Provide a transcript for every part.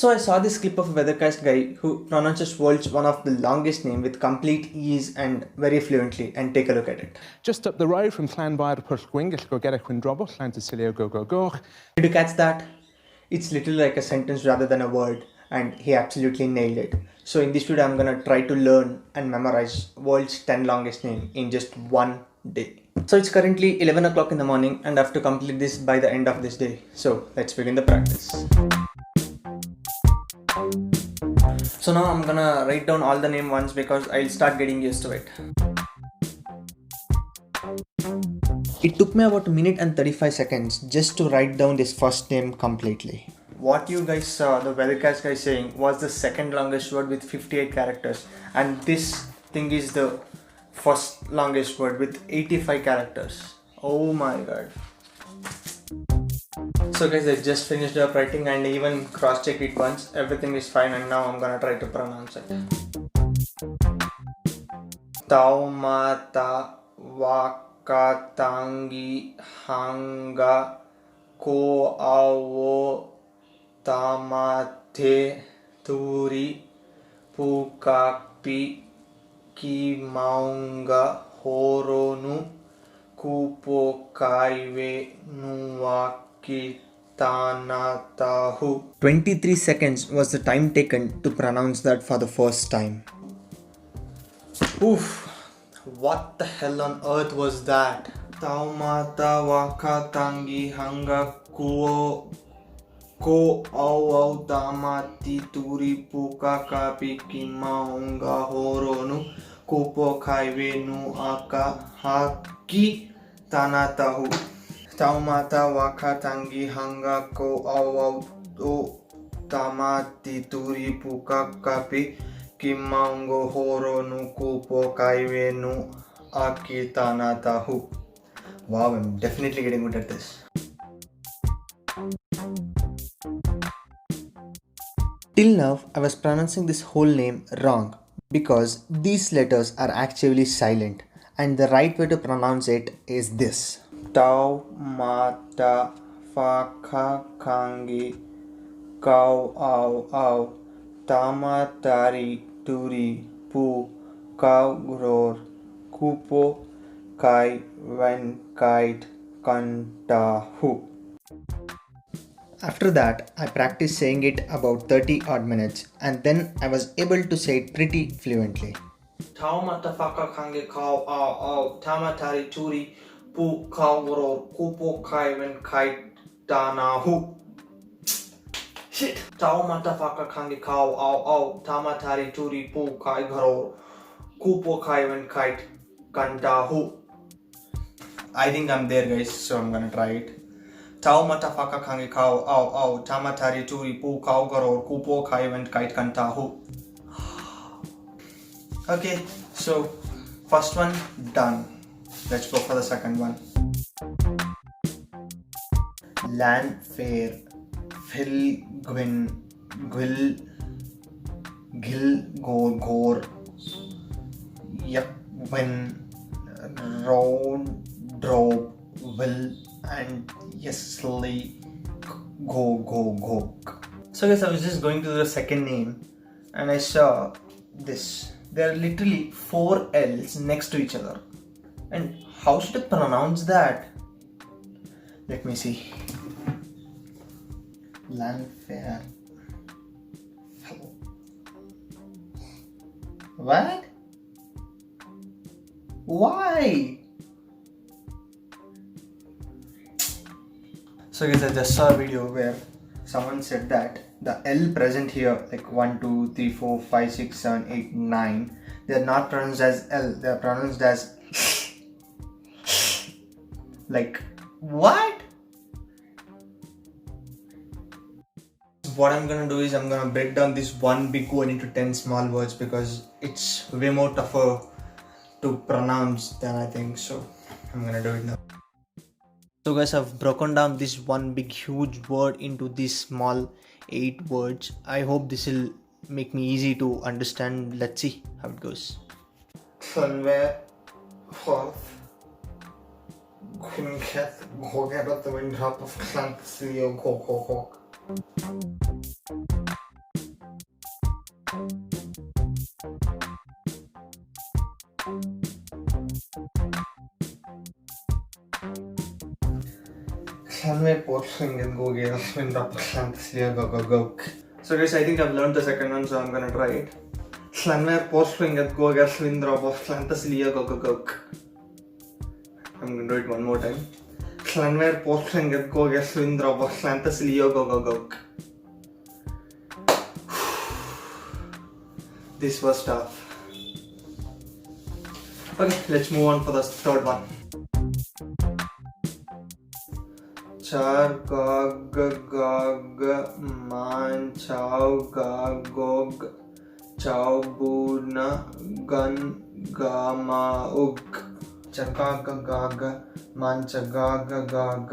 So I saw this clip of a weathercast guy who pronounces world's one of the longest name with complete ease and very fluently, and take a look at it. Just up the road from Llanfair to Pwllgwyngyll go get a Quindrobble, Llan Cecilio go go go. Did you catch that? It's literally like a sentence rather than a word, and he absolutely nailed it. So in this video I'm gonna try to learn and memorize world's 10 longest name in just one day. So it's currently 11 o'clock in the morning and I have to complete this by the end of this day. So let's begin the practice. So now I'm gonna write down all the name once because I'll start getting used to it. It took me about a minute and 35 seconds just to write down this first name completely. What you guys saw the weathercast guy saying was the second longest word with 58 characters, and this thing is the first longest word with 85 characters. Oh my god. So guys, I just finished up writing and even cross-checked it once. Everything is fine and now I'm gonna try to pronounce it. Taumata wakatangi hanga ko awo tamate turi pukapi ki maunga horonu kupo kaive nuwaki tanatahu. 23 seconds was the time taken to pronounce that for the first time. Oof, what the hell on earth was that? Taumata wakatangi hanga kuo ko au tamati turi puka kapi kimaunga horonu kupo kaive nu aka haki tanatahu. Taumata wakatangi hanga ko au tamati turi puka kapi kimaungo horonu kupo kaive nu aki tanatahu. Wow, I'm definitely getting good at this. Till now, I was pronouncing this whole name wrong because these letters are actually silent, and the right way to pronounce it is this. Tau mata faka kangi kau au tamatari turi pu kau gror kupo kai wen kite kantahu. After that, I practiced saying it about 30 odd minutes and then I was able to say it pretty fluently. Tau matafaka kange kau au tamatari turi pu kau gror kupo kai wen kite tanahu. Shit! Tau matafaka kange kau au tamatari turi pu kai gror kupo kai wen kite kantahu. I think I'm there guys, so I'm gonna try it. Tau matafaka kange kau au tamatari turi pu kau garor kupo kai wen kite kantahu. Okay, so first one done. Let's go for the second one. Llanfair, Pwllgwyn, Gil, Gor, Yakwin, Round, Drove, Will, and Yesli, Go. So guys, I was just going to the second name and I saw this. There are literally 4 L's next to each other. And how should I pronounce that? Let me see. Llanfair. What? Why? So guys, I just saw a video where someone said that the L present here, like 1, 2, 3, 4, 5, 6, 7, 8, 9, they are not pronounced as L, they are pronounced as like, what? What I'm gonna do is I'm gonna break down this one big word into 10 small words because it's way more tougher to pronounce than I think, so I'm gonna do it now. So guys, I've broken down this one big huge word into these small 8 words. I hope this will make me easy to understand. Let's see how it goes. Somewhere forth Quinket Gogera the wind drop of Clancy Gogok. So guys, I think I've learned the second one, so I'm gonna try it. Slanver postringet goger swindrop of Slantaslia gogogok. I'm gonna do it one more time. Slanver postringet goger swindrop of Slantaslia gogogok. This was tough. Okay, let's move on for the third one. Char gog gog man chow gog gog chow buna gun gama ug. Char gog gog man chagag gog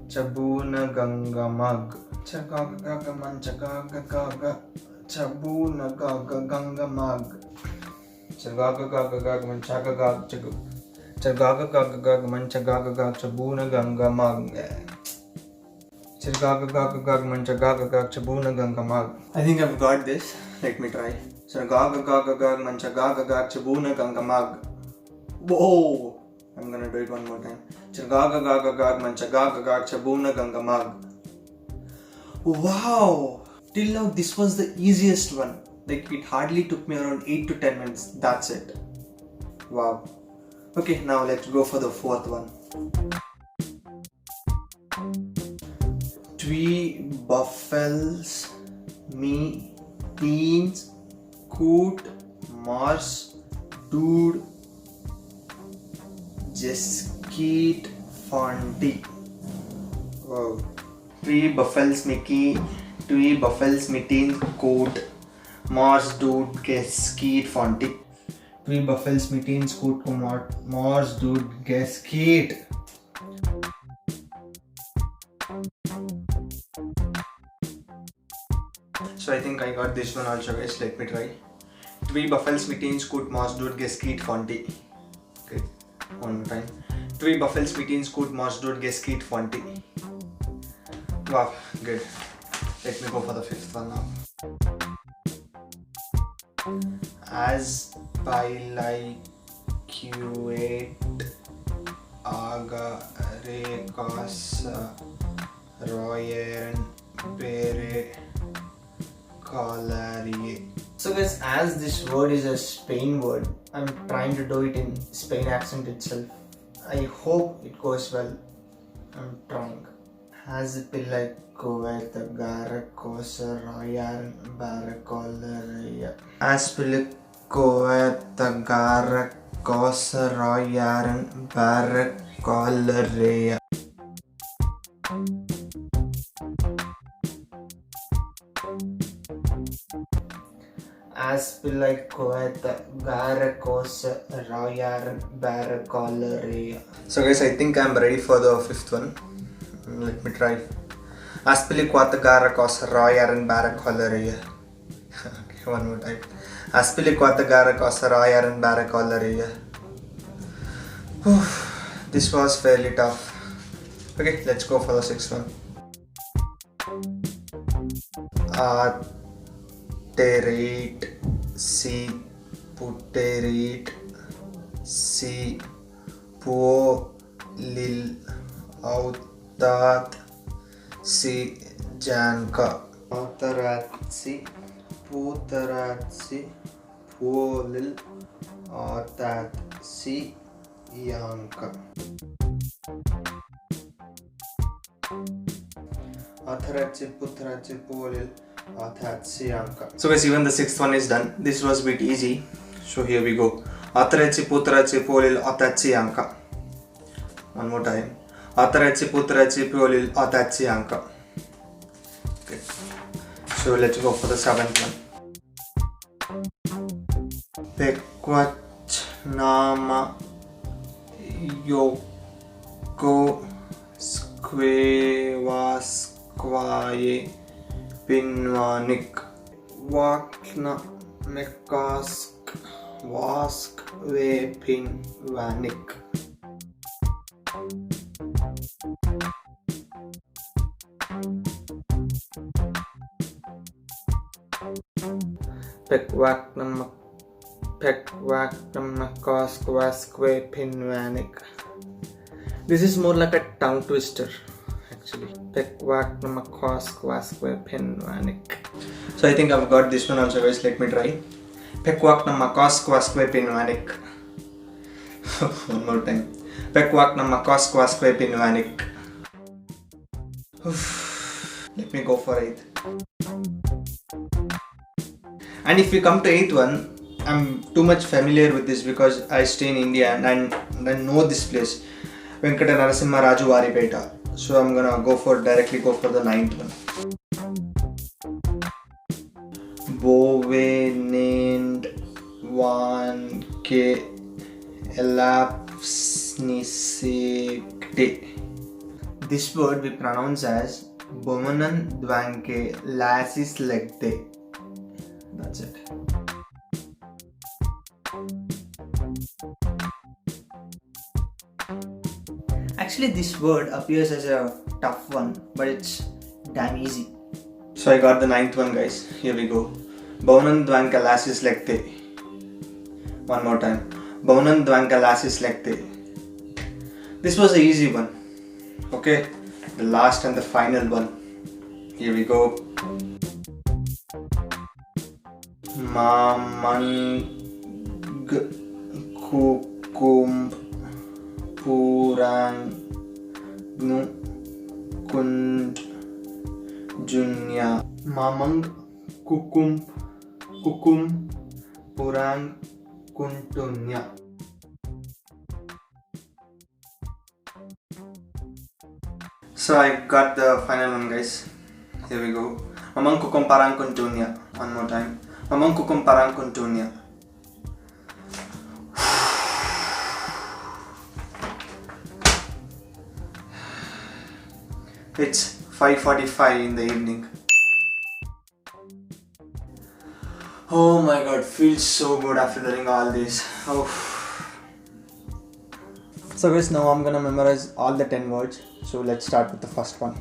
chabuna ganga mag. Char gog gog man chagag gog chabuna ganga ganga mag. Char gog gog gog man chagag chagu. Char gog gog man chagag gog chabuna ganga mag. I think I've got this. Let me try. Whoa! I'm gonna do it one more time. Wow! Till now, this was the easiest one. Like, it hardly took me around 8 to 10 minutes. That's it. Wow. Okay, now let's go for the fourth one. Twee buffels, me, teens, coot, mars, dude, jeskeet, fonty. Wow. Twee buffels, Mickey, twee buffels, me, teens, coot, mars, dude, jeskeet, fonty. Twee buffels, me, teens, coot, mars, dude, jeskeet. So I think I got this one also, guys. Let me try. Twee buffels, meetings, scoot, moss, dude, geskeet, fonty. Okay, one more time. Twee buffels, meetings, scoot, moss, dude, geskeet, fonty. Wow, good. Let me go for the fifth one now. As by like Q8 Aga Rekas Royen Pere Colarie. So guys, as this word is a Spain word, I'm trying to do it in Spain accent itself. I hope it goes well. I'm trying. Has pillai Kuwait Gara Kosa Royan Barakoleria. As pillai Kuwait Gara Kosa Royan Barakoleria. As pillai Kuwait Gara Kosa Royan Barakoleria. So guys, I think I'm ready for the fifth one. Let me try. Aspili Quatagara Cos Royaran Baracoleria. Okay, one more time. Aspili Quatagara Cos Royaran Baracoleria. This was fairly tough. Okay, let's go for the sixth one. Terate, si, puterate, si, po, lil, out. Tat si janka Ataratsi Putaratsi Puolil Atat si yanka Ataratsi Putaratsi Puolil Atat si yanka. So guys, even the sixth one is done. This was a bit easy. So here we go. Ataratsi Putaratsi Puolil Atat si yanka. One more time. Ataratsi Putratsi Puolil Atatsi Anka. Okay. So let's go for the seventh one. Pekwach Nama Yoko Squaye Pinwanik Wakna Mekask Wask We Pinwanik. Pekwaknama Pekwaknamakoskwaskwe Pinwanik. This is more like a tongue twister actually. Pekwaknamakoskwaskwe Pinwanik. So I think I've got this one also, guys. Let me try. Pekwaknamakoskwaskwe Pinwanik. One more time. Pekwaknamakoskwaskwe Pinwanik. Let me go for it. And if we come to 8th one, I'm too much familiar with this because I stay in India and I know this place, Venkata Narasimha Raju Varipeta. So I'm gonna directly go for the 9th one. Bove named 1K elapsnisikte. This word we pronounce as Bomanan Dwanke Lasis Legte. That's it. Actually, this word appears as a tough one, but it's damn easy. So I got the 9th one, guys. Here we go. Bomanan Dwanke Lasis Legte. One more time. Bomanan Dwanke Lasis Legte. This was an easy one. Okay, the last and the final one. Here we go. Mamang kukum purang nu kund junya. Mamang kukum purang kuntunya. So I got the final one, guys. Here we go. Mamang kukum parang kuntunya. One more time. Mamang kukum parang kuntunya. It's 5:45 in the evening. Oh my god, feels so good after doing all this. Oh. So guys, now I'm gonna memorize all the 10 words. So let's start with the first one.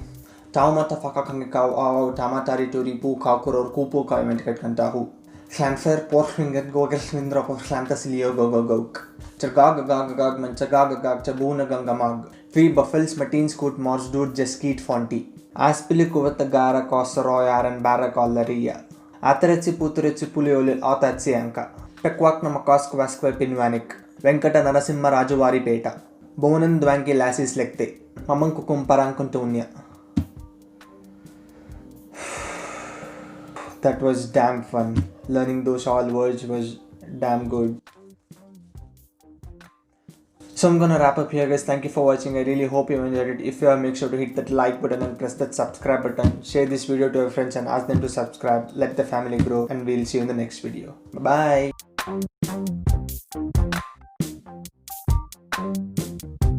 Taumata fakakangikaw aw tamatari turi pu kakuror kupu ka eventkait kantahu. Slanfer porfingen gogel swindra por slantasilio gogogok. Chagagagagag manchagagagag chabuna gangamag. 3 buffels matins coot mors dude jeskeet fonti. Aspilikuvat gara kosoroyar and barakollaria. Ataretsi puturetsi pulioli atatsi anka. Pekwakna makaskwaskwe pinwanik. Venkata Narasimha Raju Varipeta. Bonan Dwanke Lasis Lekte. Mamang kukum parang kuntunya. That was damn fun. Learning those all words was damn good. So I'm gonna wrap up here, guys. Thank you for watching. I really hope you enjoyed it. If you have, make sure to hit that like button and press that subscribe button. Share this video to your friends and ask them to subscribe. Let the family grow, and we'll see you in the next video. Bye bye.